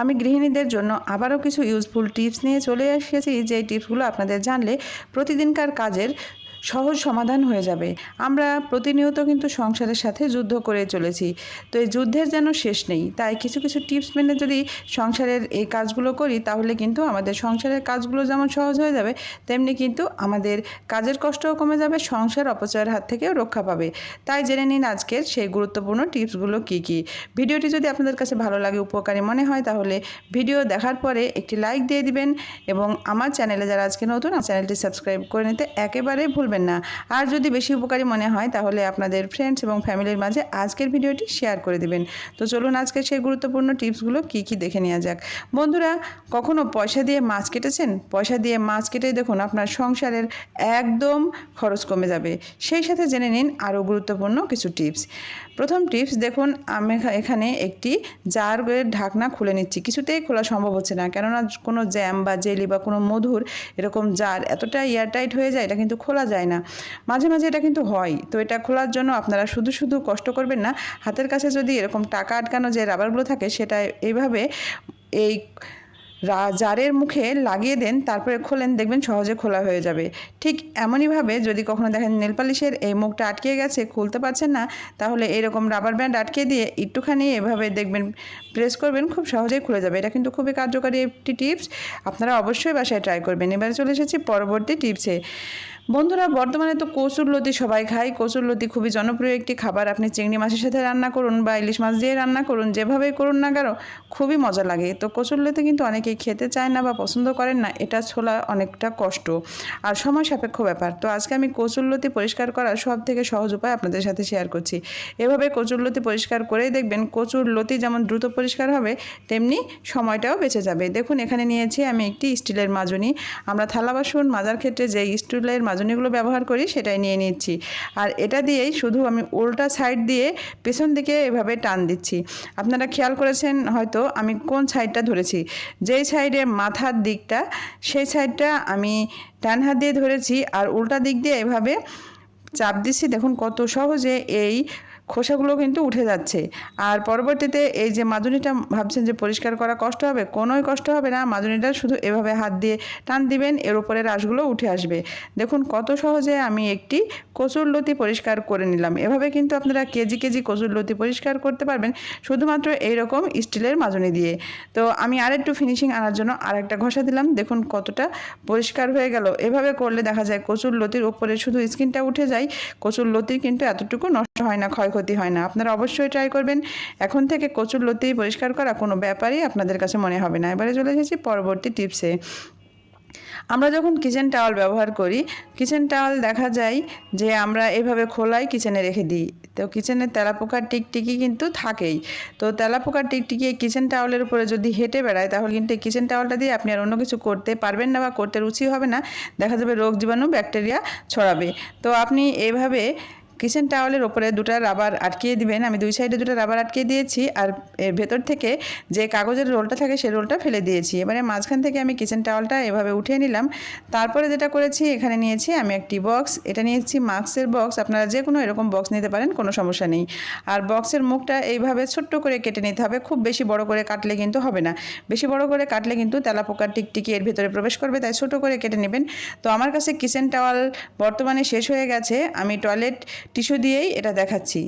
আমি গৃহিণীদের জন্য আবারও কিছু ইউজফুল টিপস নিয়ে চলে এসেছি, যে টিপসগুলো আপনাদের জানলে প্রতিদিনকার কাজের সহজ সমাধান হয়ে যাবে। আমরা প্রতিনিয়ত কিন্তু সংসারের সাথে যুদ্ধ করে চলেছি, তো এই যুদ্ধের যেন শেষ নেই। তাই কিছু কিছু টিপস মেনে যদি সংসারের এই কাজগুলো করি, তাহলে কিন্তু আমাদের সংসারের কাজগুলো যেমন সহজ হয়ে যাবে, তেমনি কিন্তু আমাদের কাজের কষ্টও কমে যাবে, সংসার অপচয়ের হাত থেকেও রক্ষা পাবে। তাই জেনে নিন আজকের সেই গুরুত্বপূর্ণ টিপসগুলো কী কী। ভিডিওটি যদি আপনাদের কাছে ভালো লাগে, উপকারী মনে হয়, তাহলে ভিডিও দেখার পরে একটি লাইক দিয়ে দিবেন এবং আমার চ্যানেলে যারা আজকে নতুন, চ্যানেলটি সাবস্ক্রাইব করে নিতে একেবারেই ভুলবেন না। আর যদি বেশি উপকারী মনে হয়, তাহলে আপনাদের ফ্রেন্ডস এবং ফ্যামিলির মাঝে আজকের ভিডিওটি শেয়ার করে দিবেন। তো চলুন আজকে সেই গুরুত্বপূর্ণ টিপসগুলো কী কী দেখে নেওয়া যাক। বন্ধুরা, কখনো পয়সা দিয়ে মাছ কেটেছেন? পয়সা দিয়ে মাছ কেটে দেখুন আপনার সংসারের একদম খরচ কমে যাবে। সেই সাথে জেনে নিন আরও গুরুত্বপূর্ণ কিছু টিপস। প্রথম টিপস দেখুন, আমি এখানে একটি জারের ঢাকনা খুলে নিচ্ছি। কিছুতেই খোলা সম্ভব হচ্ছে না, কেননা কোনো জ্যাম বা জেলি বা কোনো মধুর এরকম জার এতটা এয়ারটাইট হয়ে যায়, এটা কিন্তু খোলা যায় না। মাঝে মাঝে এটা কিন্তু হয়। তো এটা খোলার জন্য আপনারা শুধু শুধু কষ্ট করবেন না, হাতের কাছে যদি এরকম টাকা আটকানো যে রাবারগুলো থাকে, সেটা এইভাবে এই জারের মুখে লাগিয়ে দেন, তারপরে খোলেন, দেখবেন সহজে খোলা হয়ে যাবে। ঠিক এমনইভাবে যদি কখনো দেখেন নেলপালিশের এই মুখটা আটকে গেছে, খুলতে পারছেন না, তাহলে এরকম রাবার ব্যান্ড আটকে দিয়ে একটুখানি এভাবে দেখবেন প্রেস করবেন, খুব সহজেই খুলে যাবে। এটা কিন্তু খুবই কার্যকরী একটি টিপস, আপনারা অবশ্যই বাসায় ট্রাই করবেন। এবারে চলে এসেছি পরবর্তী টিপসে। বন্ধুরা, বর্তমানে তো কচুরলতি সবাই খায়। কচুরলতি খুবই জনপ্রিয় একটি খাবার। আপনি চিংড়ি মাছের সাথে রান্না করুন বা ইলিশ মাছ দিয়ে রান্না করুন, যেভাবেই করুন না কেন খুবই মজা লাগে। তো কচুরলতি কিন্তু অনেকেই খেতে চায় না বা পছন্দ করেন না। এটা ছোলা অনেকটা কষ্ট আর সময় সাপেক্ষ ব্যাপার। তো আজকে আমি কচুরলতি পরিষ্কার করার সব থেকে সহজ উপায় আপনাদের সাথে শেয়ার করছি। এভাবে কচুরলতি পরিষ্কার করেই দেখবেন কচুরলতি যেমন দ্রুত পরিষ্কার হবে, তেমনি সময়টাও বেঁচে যাবে। দেখুন, এখানে নিয়েছি আমি একটি স্টিলের মাজনি। আমরা থালা বাসন মাজার ক্ষেত্রে যে স্টিলের মাজনিগুলো ব্যবহার করি, সেটাই নিয়ে নিচ্ছি। আর এটা দিয়েই শুধু আমি উল্টা সাইড দিয়ে পেছন দিকে এভাবে টান দিচ্ছি। আপনারা খেয়াল করেছেন হয়তো আমি কোন সাইডটা ধরেছি। যেই সাইডে মাথার দিকটা, সেই সাইডটা আমি ডান হাত দিয়ে ধরেছি, আর উল্টা দিক দিয়ে এভাবে চাপ দিচ্ছি। দেখুন কত সহজে এই খোসাগুলো কিন্তু উঠে যাচ্ছে। আর পরবর্তীতে এই যে মাজনিটা ভাবছেন যে পরিষ্কার করা কষ্ট হবে, কোনোই কষ্ট হবে না। মাজনিটা শুধু এভাবে হাত দিয়ে টান দিবেন, এর উপরে রাশগুলো উঠে আসবে। দেখুন কত সহজে আমি একটি কচুরলতি পরিষ্কার করে নিলাম। এভাবে কিন্তু আপনারা কেজি কেজি কচুরলতি পরিষ্কার করতে পারবেন শুধুমাত্র এইরকম স্টিলের মাজনি দিয়ে। তো আমি আরেকটু ফিনিশিং আনার জন্য আরেকটা ঘষা দিলাম। দেখুন কতটা পরিষ্কার হয়ে গেল। এভাবে করলে দেখা যায় কচুরলতির উপরে শুধু স্কিনটা উঠে যায়, কচুরলতির কিন্তু এতটুকু নষ্ট হয় না, ক্ষয়ক্ষতি হয় না। আপনারা অবশ্যই ট্রাই করবেন। এখন থেকে কচুরলতি পরিষ্কার করা কোনো ব্যাপারই আপনাদের কাছে মনে হবে না। এবারে চলে এসেছি পরবর্তী টিপসে। আমরা যখন কিচেন টাওয়াল ব্যবহার করি, কিচেন টাওয়াল দেখা যায় যে আমরা এভাবে খোলাই কিচেনে রেখে দিই। তো কিচেনের তেলাপোকার টিকটিকি কিন্তু থাকেই। তো তেলাপোকার টিকটিকি কিচেন টাওয়ালের উপরে যদি হেঁটে বেড়ায়, তাহলে কিন্তু এই কিচেন টাওয়ালটা দিয়ে আপনি আর অন্য কিছু করতে পারবেন না বা করতে রুচি হবে না। দেখা যাবে রোগ জীবাণু ব্যাকটেরিয়া ছড়াবে। তো আপনি এইভাবে কিচেন টাওয়ালের ওপরে দুটো রাবার আটকিয়ে দিবেন। আমি দুই সাইডে দুটো রাবার আটকিয়ে দিয়েছি, আর এর ভেতর থেকে যে কাগজের রোলটা থাকে সেই রোলটা ফেলে দিয়েছি। এবারে মাঝখান থেকে আমি কিচেন টাওয়ালটা এভাবে উঠিয়ে নিলাম। তারপরে যেটা করেছি, এখানে নিয়েছি আমি একটি বক্স। এটা নিয়েছি মাস্কের বক্স। আপনারা যে কোনো এরকম বক্স নিতে পারেন, কোনো সমস্যা নেই। আর বক্সের মুখটা এইভাবে ছোট্ট করে কেটে নিতে হবে। খুব বেশি বড় করে কাটলে কিন্তু হবে না। বেশি বড় করে কাটলে কিন্তু তেলাপোকার টিকটিকি এর ভেতরে প্রবেশ করবে, তাই ছোট করে কেটে নেবেন। তো আমার কাছে কিচেন টাওয়াল বর্তমানে শেষ হয়ে গেছে, আমি টয়লেট টিস্যু দিয়েই এটা দেখাচ্ছি।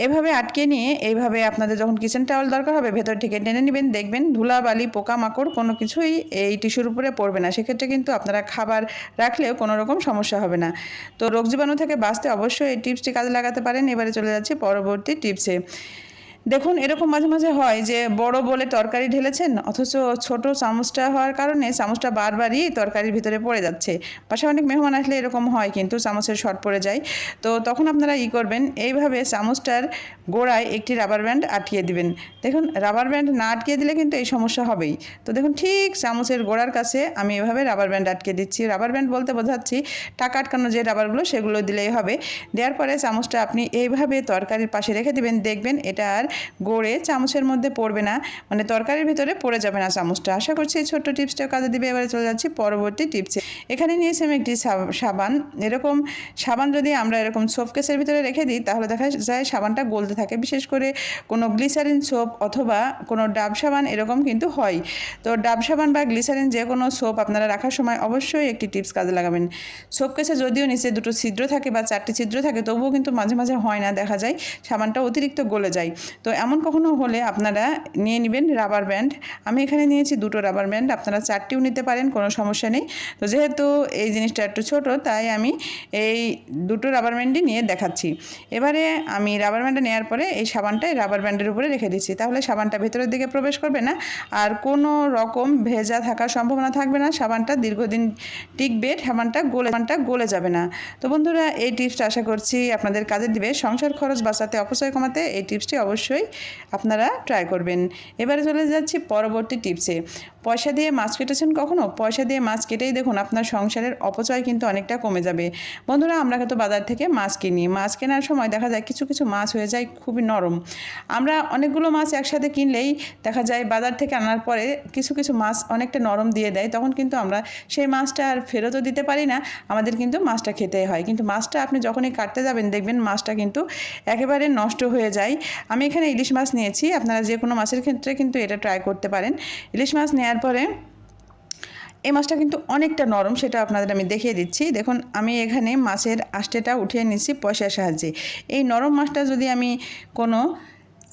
এভাবে আটকে নিয়ে এইভাবে আপনাদের যখন কিচেন টাওয়াল দরকার হবে, ভেতর থেকে টেনে নেবেন। দেখবেন ধুলাবালি পোকামাকড় কোনো কিছুই এই টিস্যুর উপরে পড়বে না। সেক্ষেত্রে কিন্তু আপনারা খাবার রাখলেও কোনো রকম সমস্যা হবে না। তো রোগ জীবাণু থেকে বাঁচতে অবশ্যই এই টিপসটি কাজে লাগাতে পারেন। এবারে চলে যাচ্ছি পরবর্তী টিপসে। দেখুন, এরকম মাঝে মাঝে হয় যে বড় বলে তরকারি ঢেলেছেন, অথচ ছোট চামচটা হওয়ার কারণে চামচটা বারবারই তরকারির ভিতরে পড়ে যাচ্ছে। পাশে অনেক মেহমান আসলে এরকম হয়, কিন্তু চামচের শর্ট পড়ে যায়। তো তখন আপনারা করবেন, এইভাবে চামচটার গোড়ায় একটি রাবার ব্যান্ড আটকিয়ে দিবেন। দেখুন, রাবার ব্যান্ড না আটকিয়ে দিলে কিন্তু এই সমস্যা হবেই। তো দেখুন, ঠিক চামচের গোড়ার কাছে আমি এভাবে রাবার ব্যান্ড আটকে দিচ্ছি। রাবার ব্যান্ড বলতে বোঝাচ্ছি টাকা আটকানো যে রাবারগুলো, সেগুলো দিলেই হবে। দেওয়ার পরে চামচটা আপনি এইভাবে তরকারির পাশে রেখে দিবেন। দেখবেন এটা আর গড়ে চামচের মধ্যে পড়বে না, মানে তরকারির ভিতরে পড়ে যাবে না চামচটা। আশা করছি এই ছোট্ট টিপসটা কাজে দিবে। এবারে চলে যাচ্ছি পরবর্তী টিপসে। এখানে নিয়েছি আমি একটি সাবান। এরকম সাবান যদি আমরা এরকম সোপ কেসের ভিতরে রেখে দিই তাহলে দেখা যায় সাবানটা গলতে থাকে, বিশেষ করে কোনো গ্লিসারিন সোপ অথবা কোনো ডাব সাবান এরকম কিন্তু হয়। তো ডাব সাবান বা গ্লিসারিন যে কোনো সোপ আপনারা রাখার সময় অবশ্যই একটি টিপস কাজে লাগাবেন। সোপ কেসে যদিও নিচে 2টো ছিদ্র থাকে বা 4টি ছিদ্র থাকে, তবুও কিন্তু মাঝে মাঝে হয় না, দেখা যায় সাবানটা অতিরিক্ত গলে যায়। তো এমন কখনো হলে আপনারা নিয়ে নেবেন রাবার ব্যান্ড। আমি এখানে নিয়েছি 2টো রাবার ব্যান্ড, আপনারা 4টিও নিতে পারেন, কোনো সমস্যা নেই। তো যেহেতু এই জিনিসটা একটু ছোটো তাই আমি এই 2টো রাবার ব্যান্ডই নিয়ে দেখাচ্ছি। এবারে আমি রাবার ব্যান্ডটা নেওয়ার পরে এই সাবানটা রাবার ব্যান্ডের উপরে রেখে দিচ্ছি, তাহলে সাবানটা ভেতরের দিকে প্রবেশ করবে না আর কোনো রকম ভেজা থাকার সম্ভাবনা থাকবে না। সাবানটা দীর্ঘদিন টিকবে, সাবানটা গলে যাবে না। তো বন্ধুরা, এই টিপসটা আশা করছি আপনাদের কাজে দিবে। সংসার খরচ বাঁচাতে, অপচয় কমাতে এই টিপসটি অবশ্যই আপনারা ট্রাই করবেন। এবারে চলে যাচ্ছি পরবর্তী টিপসে। পয়সা দিয়ে মাছ কেটেছেন কখনো? পয়সা দিয়ে মাছ কেটেই দেখুন আপনার সংসারের অপচয় কিন্তু অনেকটা কমে যাবে। বন্ধুরা, আমরা কিন্তু বাজার থেকে মাছ কিনি, মাছ কেনার সময় দেখা যায় কিছু কিছু মাছ হয়ে যায় খুবই নরম। আমরা অনেকগুলো মাছ একসাথে কিনলেই দেখা যায় বাজার থেকে আনার পরে কিছু কিছু মাছ অনেকটা নরম দিয়ে দেয়, তখন কিন্তু আমরা সেই মাছটা আর ফেরতও দিতে পারি না, আমাদের কিন্তু মাছটা খেতে হয়। কিন্তু মাছটা আপনি যখনই কাটতে যাবেন দেখবেন মাছটা কিন্তু একেবারে নষ্ট হয়ে যায়। আমি এখানে ইলিশ মাছ নিয়েছি, আপনারা যে কোনো মাছের ক্ষেত্রে কিন্তু এটা ট্রাই করতে পারেন। ইলিশ মাছ নেওয়ার পরে এই মাছটা কিন্তু অনেকটা নরম, সেটা আপনাদের আমি দেখিয়ে দিচ্ছি। দেখুন, আমি এখানে মাছের আঁশটেটা উঠিয়ে নিচ্ছি পয়সার সাহায্যে। এই নরম মাছটা যদি আমি কোনো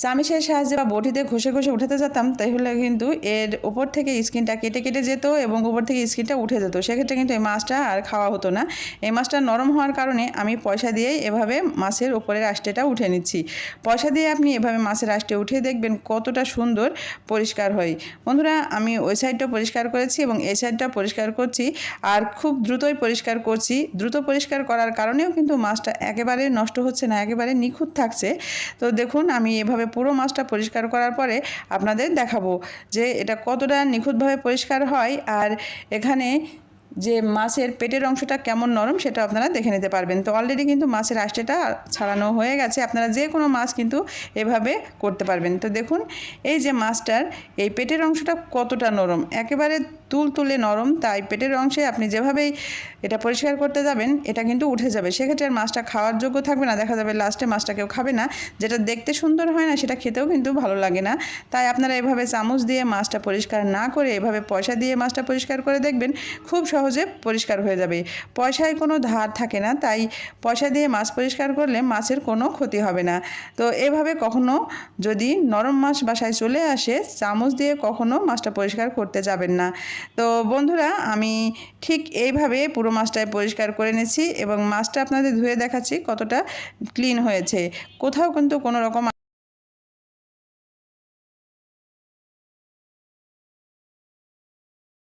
চামিচের সাহায্যে বা বটিতে ঘষে ঘষে উঠাতে যেতাম তাহলে কিন্তু এর উপর থেকে স্কিনটা কেটে কেটে যেত এবং উপর থেকে স্কিনটা উঠে যেত, সেক্ষেত্রে কিন্তু এই মাছটা আর খাওয়া হতো না। এই মাছটা নরম হওয়ার কারণে আমি পয়সা দিয়েই এভাবে মাছের উপরের আঁশটেটা উঠে নিচ্ছি। পয়সা দিয়ে আপনি এভাবে মাছের আঁশটে উঠিয়ে দেখবেন কতটা সুন্দর পরিষ্কার হয়। বন্ধুরা, আমি ওই সাইডটা পরিষ্কার করেছি এবং এই সাইডটা পরিষ্কার করছি, আর খুব দ্রুতই পরিষ্কার করছি। দ্রুত পরিষ্কার করার কারণেও কিন্তু মাছটা একেবারে নষ্ট হচ্ছে না, একেবারে নিখুঁত থাকছে। তো দেখুন, আমি এভাবে পুরো মাছটা পরিষ্কার করার পরে আপনাদের দেখাবো যে এটা কতটা নিখুঁতভাবে পরিষ্কার হয়, আর এখানে যে মাছের পেটের অংশটা কেমন নরম সেটা আপনারা দেখে নিতে পারবেন। তো অলরেডি কিন্তু মাছের আঁশটেটা ছাড়ানো হয়ে গেছে, আপনারা যে কোনো মাছ কিন্তু এভাবে করতে পারবেন। তো দেখুন, এই যে মাছটার এই পেটের অংশটা কতটা নরম, একেবারে তুলতুলে নরম, তাই পেটের অংশে আপনি যেভাবেই এটা পরিষ্কার করতে যাবেন এটা কিন্তু উঠে যাবে, সেক্ষেত্রে আর মাছটা খাওয়ার যোগ্য থাকবে না, দেখা যাবে লাস্টে মাছটা কেউ খাবে না। যেটা দেখতে সুন্দর হয় না সেটা খেতেও কিন্তু ভালো লাগে না। তাই আপনারা এভাবে চামচ দিয়ে মাছটা পরিষ্কার না করে এভাবে পয়সা দিয়ে মাছটা পরিষ্কার করে দেখবেন, খুব সহজে পরিষ্কার হয়ে যাবে। পয়সায় কোনো ধার থাকে না, তাই পয়সা দিয়ে মাছ পরিষ্কার করলে মাছের কোনো ক্ষতি হবে না। তো এভাবে কখনো যদি নরম মাছ বাসায় চলে আসে, চামচ দিয়ে কখনো মাছটা পরিষ্কার করতে যাবেন না। তো বন্ধুরা, আমি ঠিক এইভাবে পুরো মাছটায় পরিষ্কার করে নিয়েছি এবং মাছটা আপনাদের ধুয়ে দেখাচ্ছি কতটা ক্লিন হয়েছে। কোথাও কিন্তু কোনো রকম